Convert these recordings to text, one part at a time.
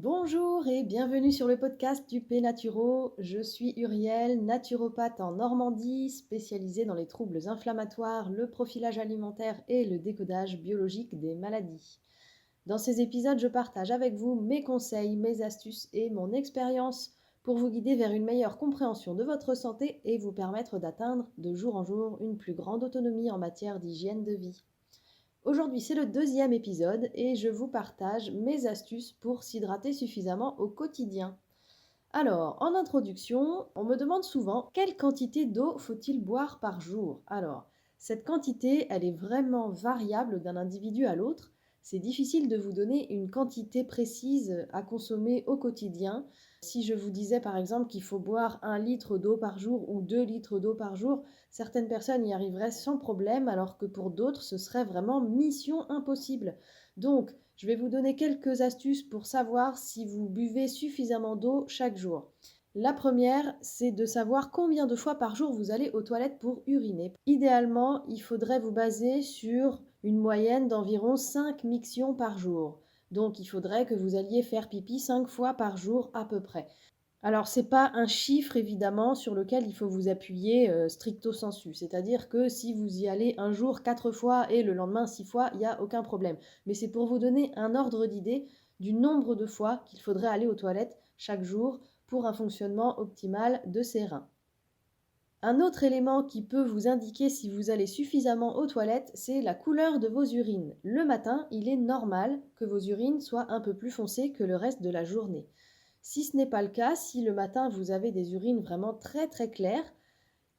Bonjour et bienvenue sur le podcast du P Naturo. Je suis Uriel, naturopathe en Normandie, spécialisée dans les troubles inflammatoires, le profilage alimentaire et le décodage biologique des maladies. Dans ces épisodes, je partage avec vous mes conseils, mes astuces et mon expérience pour vous guider vers une meilleure compréhension de votre santé et vous permettre d'atteindre de jour en jour une plus grande autonomie en matière d'hygiène de vie. Aujourd'hui, c'est le deuxième épisode et je vous partage mes astuces pour s'hydrater suffisamment au quotidien. Alors, en introduction, on me demande souvent quelle quantité d'eau faut-il boire par jour. Alors, cette quantité, elle est vraiment variable d'un individu à l'autre. C'est difficile de vous donner une quantité précise à consommer au quotidien. Si je vous disais par exemple qu'il faut boire 1 litre d'eau par jour ou 2 litres d'eau par jour, certaines personnes y arriveraient sans problème, alors que pour d'autres, ce serait vraiment mission impossible. Donc, je vais vous donner quelques astuces pour savoir si vous buvez suffisamment d'eau chaque jour. La première, c'est de savoir combien de fois par jour vous allez aux toilettes pour uriner. Idéalement, il faudrait vous baser sur une moyenne d'environ 5 mictions par jour. Donc, il faudrait que vous alliez faire pipi 5 fois par jour à peu près. Alors, ce n'est pas un chiffre, évidemment, sur lequel il faut vous appuyer stricto sensu. C'est-à-dire que si vous y allez un jour 4 fois et le lendemain 6 fois, il n'y a aucun problème. Mais c'est pour vous donner un ordre d'idée du nombre de fois qu'il faudrait aller aux toilettes chaque jour pour un fonctionnement optimal de ces reins. Un autre élément qui peut vous indiquer si vous allez suffisamment aux toilettes, c'est la couleur de vos urines. Le matin, il est normal que vos urines soient un peu plus foncées que le reste de la journée. Si ce n'est pas le cas, si le matin vous avez des urines vraiment très très claires,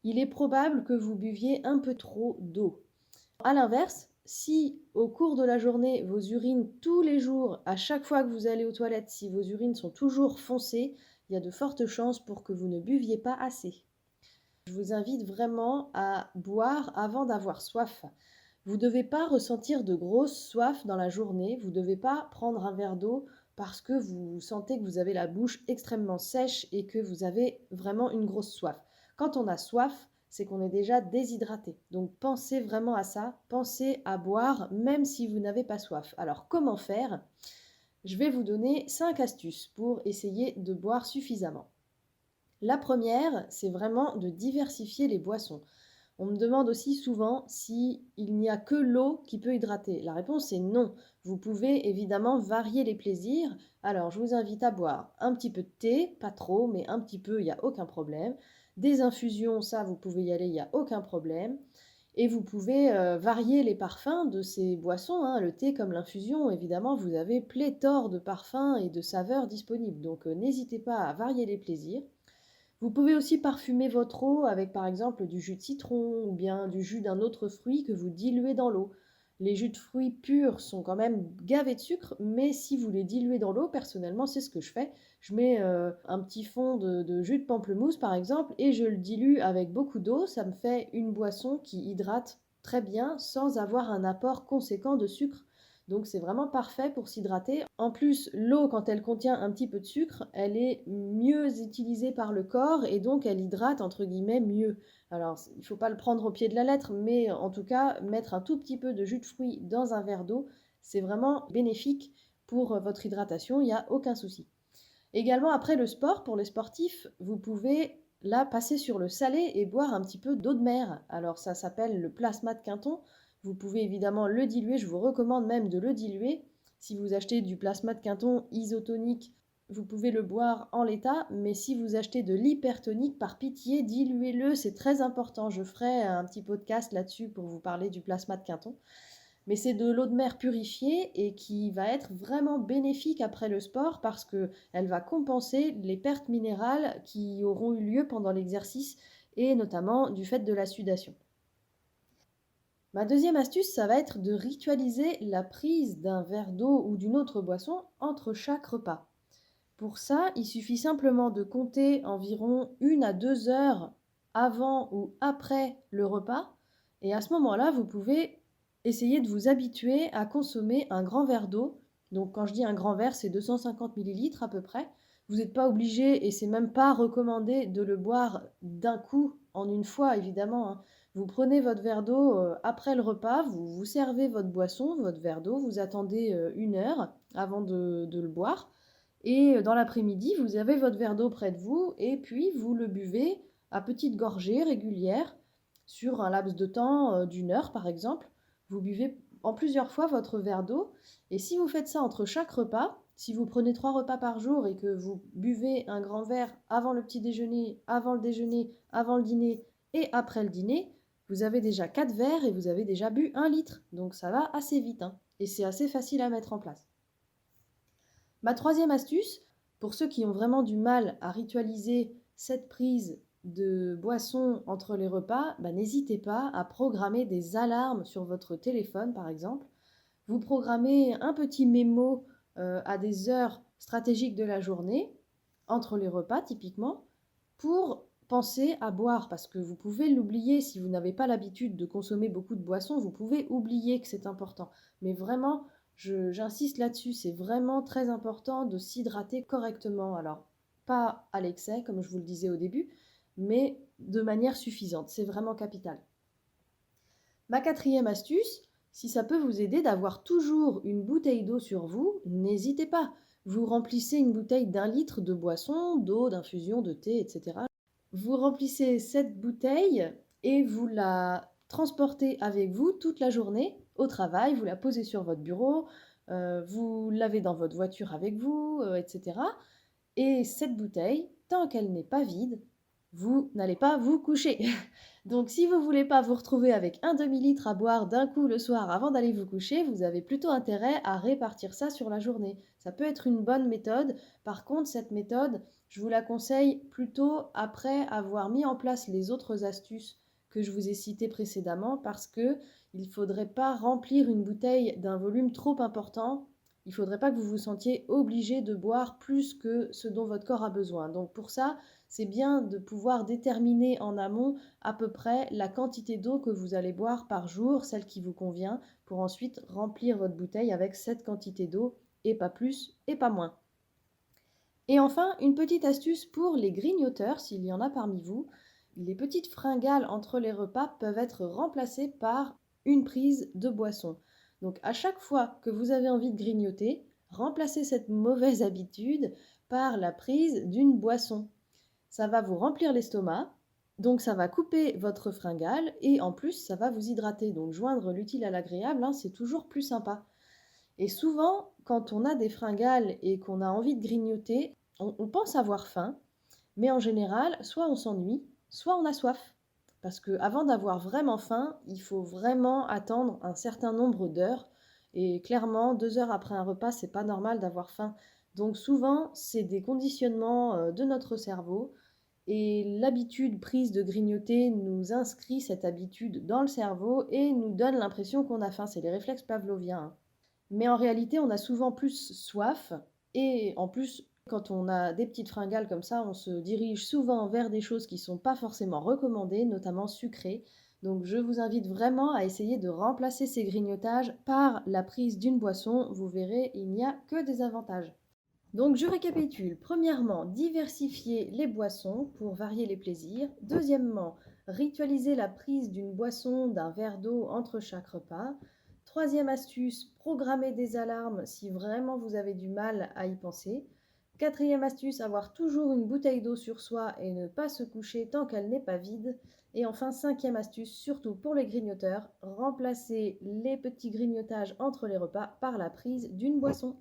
il est probable que vous buviez un peu trop d'eau. A l'inverse, si au cours de la journée vos urines tous les jours, à chaque fois que vous allez aux toilettes, si vos urines sont toujours foncées, il y a de fortes chances pour que vous ne buviez pas assez. Je vous invite vraiment à boire avant d'avoir soif. Vous ne devez pas ressentir de grosse soif dans la journée, vous ne devez pas prendre un verre d'eau parce que vous sentez que vous avez la bouche extrêmement sèche et que vous avez vraiment une grosse soif. Quand on a soif, c'est qu'on est déjà déshydraté. Donc pensez vraiment à ça, pensez à boire même si vous n'avez pas soif. Alors comment faire? Je vais vous donner 5 astuces pour essayer de boire suffisamment. La première, c'est vraiment de diversifier les boissons. On me demande aussi souvent s'il n'y a que l'eau qui peut hydrater. La réponse est non. Vous pouvez évidemment varier les plaisirs. Alors, je vous invite à boire un petit peu de thé, pas trop, mais un petit peu, il n'y a aucun problème. Des infusions, ça, vous pouvez y aller, il n'y a aucun problème. Et vous pouvez varier les parfums de ces boissons, hein. Le thé comme l'infusion, évidemment, vous avez pléthore de parfums et de saveurs disponibles. Donc, n'hésitez pas à varier les plaisirs. Vous pouvez aussi parfumer votre eau avec par exemple du jus de citron ou bien du jus d'un autre fruit que vous diluez dans l'eau. Les jus de fruits purs sont quand même gavés de sucre, mais si vous les diluez dans l'eau, personnellement c'est ce que je fais. Je mets un petit fond de jus de pamplemousse par exemple et je le dilue avec beaucoup d'eau. Ça me fait une boisson qui hydrate très bien sans avoir un apport conséquent de sucre. Donc c'est vraiment parfait pour s'hydrater. En plus, l'eau, quand elle contient un petit peu de sucre, elle est mieux utilisée par le corps et donc elle hydrate entre guillemets mieux. Alors, il ne faut pas le prendre au pied de la lettre, mais en tout cas, mettre un tout petit peu de jus de fruits dans un verre d'eau, c'est vraiment bénéfique pour votre hydratation, il n'y a aucun souci. Également, après le sport, pour les sportifs, vous pouvez là passer sur le salé et boire un petit peu d'eau de mer. Alors ça s'appelle le plasma de Quinton. Vous pouvez évidemment le diluer, je vous recommande même de le diluer. Si vous achetez du plasma de Quinton isotonique, vous pouvez le boire en l'état, mais si vous achetez de l'hypertonique, par pitié, diluez-le, c'est très important. Je ferai un petit podcast là-dessus pour vous parler du plasma de Quinton. Mais c'est de l'eau de mer purifiée et qui va être vraiment bénéfique après le sport parce qu'elle va compenser les pertes minérales qui auront eu lieu pendant l'exercice et notamment du fait de la sudation. Ma deuxième astuce, ça va être de ritualiser la prise d'un verre d'eau ou d'une autre boisson entre chaque repas. Pour ça, il suffit simplement de compter environ 1 à 2 heures avant ou après le repas. Et à ce moment-là, vous pouvez essayer de vous habituer à consommer un grand verre d'eau. Donc quand je dis un grand verre, c'est 250 millilitres à peu près. Vous n'êtes pas obligé et c'est même pas recommandé de le boire d'un coup en une fois, évidemment, hein. Vous prenez votre verre d'eau après le repas, vous vous servez votre boisson, votre verre d'eau, vous attendez 1 heure avant de le boire. Et dans l'après-midi, vous avez votre verre d'eau près de vous et puis vous le buvez à petites gorgées régulières sur un laps de temps d'une heure par exemple. Vous buvez en plusieurs fois votre verre d'eau et si vous faites ça entre chaque repas, si vous prenez 3 repas par jour et que vous buvez un grand verre avant le petit déjeuner, avant le déjeuner, avant le dîner et après le dîner, vous avez déjà 4 verres et vous avez déjà bu 1 litre. Donc ça va assez vite, hein, et c'est assez facile à mettre en place. Ma troisième astuce, pour ceux qui ont vraiment du mal à ritualiser cette prise de boisson entre les repas, n'hésitez pas à programmer des alarmes sur votre téléphone par exemple. Vous programmez un petit mémo à des heures stratégiques de la journée, entre les repas typiquement, pour penser à boire, parce que vous pouvez l'oublier si vous n'avez pas l'habitude de consommer beaucoup de boissons, vous pouvez oublier que c'est important. Mais vraiment, j'insiste là-dessus, c'est vraiment très important de s'hydrater correctement. Alors, pas à l'excès, comme je vous le disais au début, mais de manière suffisante. C'est vraiment capital. Ma quatrième astuce, si ça peut vous aider d'avoir toujours une bouteille d'eau sur vous, n'hésitez pas. Vous remplissez une bouteille d'1 litre de boisson, d'eau, d'infusion, de thé, etc. Vous remplissez cette bouteille et vous la transportez avec vous toute la journée au travail, vous la posez sur votre bureau, vous l'avez dans votre voiture avec vous, etc. Et cette bouteille, tant qu'elle n'est pas vide, vous n'allez pas vous coucher. Donc si vous ne voulez pas vous retrouver avec un demi-litre à boire d'un coup le soir avant d'aller vous coucher, vous avez plutôt intérêt à répartir ça sur la journée. Ça peut être une bonne méthode. Par contre, cette méthode, je vous la conseille plutôt après avoir mis en place les autres astuces que je vous ai citées précédemment parce que il ne faudrait pas remplir une bouteille d'un volume trop important. Il ne faudrait pas que vous vous sentiez obligé de boire plus que ce dont votre corps a besoin. Donc pour ça, c'est bien de pouvoir déterminer en amont à peu près la quantité d'eau que vous allez boire par jour, celle qui vous convient, pour ensuite remplir votre bouteille avec cette quantité d'eau, et pas plus et pas moins. Et enfin, une petite astuce pour les grignoteurs, s'il y en a parmi vous. Les petites fringales entre les repas peuvent être remplacées par une prise de boisson. Donc à chaque fois que vous avez envie de grignoter, remplacez cette mauvaise habitude par la prise d'une boisson. Ça va vous remplir l'estomac, donc ça va couper votre fringale et en plus ça va vous hydrater. Donc joindre l'utile à l'agréable, c'est toujours plus sympa. Et souvent, quand on a des fringales et qu'on a envie de grignoter, on pense avoir faim, mais en général, soit on s'ennuie, soit on a soif. Parce qu'avant d'avoir vraiment faim, il faut vraiment attendre un certain nombre d'heures. Et clairement, 2 heures après un repas, c'est pas normal d'avoir faim. Donc souvent, c'est des conditionnements de notre cerveau. Et l'habitude prise de grignoter nous inscrit cette habitude dans le cerveau et nous donne l'impression qu'on a faim. C'est les réflexes pavloviens. Mais en réalité, on a souvent plus soif. Et en plus, quand on a des petites fringales comme ça, on se dirige souvent vers des choses qui ne sont pas forcément recommandées, notamment sucrées. Donc je vous invite vraiment à essayer de remplacer ces grignotages par la prise d'une boisson. Vous verrez, il n'y a que des avantages. Donc je récapitule. Premièrement, diversifier les boissons pour varier les plaisirs. Deuxièmement, ritualiser la prise d'une boisson, d'un verre d'eau entre chaque repas. Troisième astuce, programmer des alarmes si vraiment vous avez du mal à y penser. Quatrième astuce, avoir toujours une bouteille d'eau sur soi et ne pas se coucher tant qu'elle n'est pas vide. Et enfin, cinquième astuce, surtout pour les grignoteurs, remplacer les petits grignotages entre les repas par la prise d'une boisson.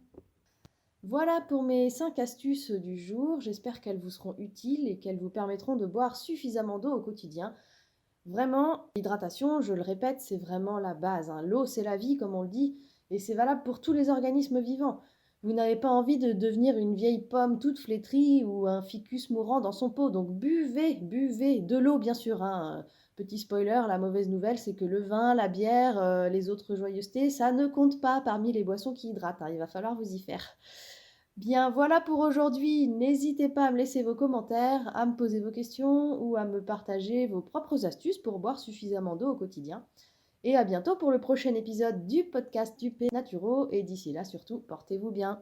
Voilà pour mes 5 astuces du jour. J'espère qu'elles vous seront utiles et qu'elles vous permettront de boire suffisamment d'eau au quotidien. Vraiment, l'hydratation, je le répète, c'est vraiment la base. L'eau, c'est la vie, comme on le dit, et c'est valable pour tous les organismes vivants. Vous n'avez pas envie de devenir une vieille pomme toute flétrie ou un ficus mourant dans son pot. Donc buvez de l'eau, bien sûr. Petit spoiler, la mauvaise nouvelle, c'est que le vin, la bière, les autres joyeusetés, ça ne compte pas parmi les boissons qui hydratent. Il va falloir vous y faire. Bien, voilà pour aujourd'hui. N'hésitez pas à me laisser vos commentaires, à me poser vos questions ou à me partager vos propres astuces pour boire suffisamment d'eau au quotidien. Et à bientôt pour le prochain épisode du podcast du P Naturo. Et d'ici là, surtout, portez-vous bien.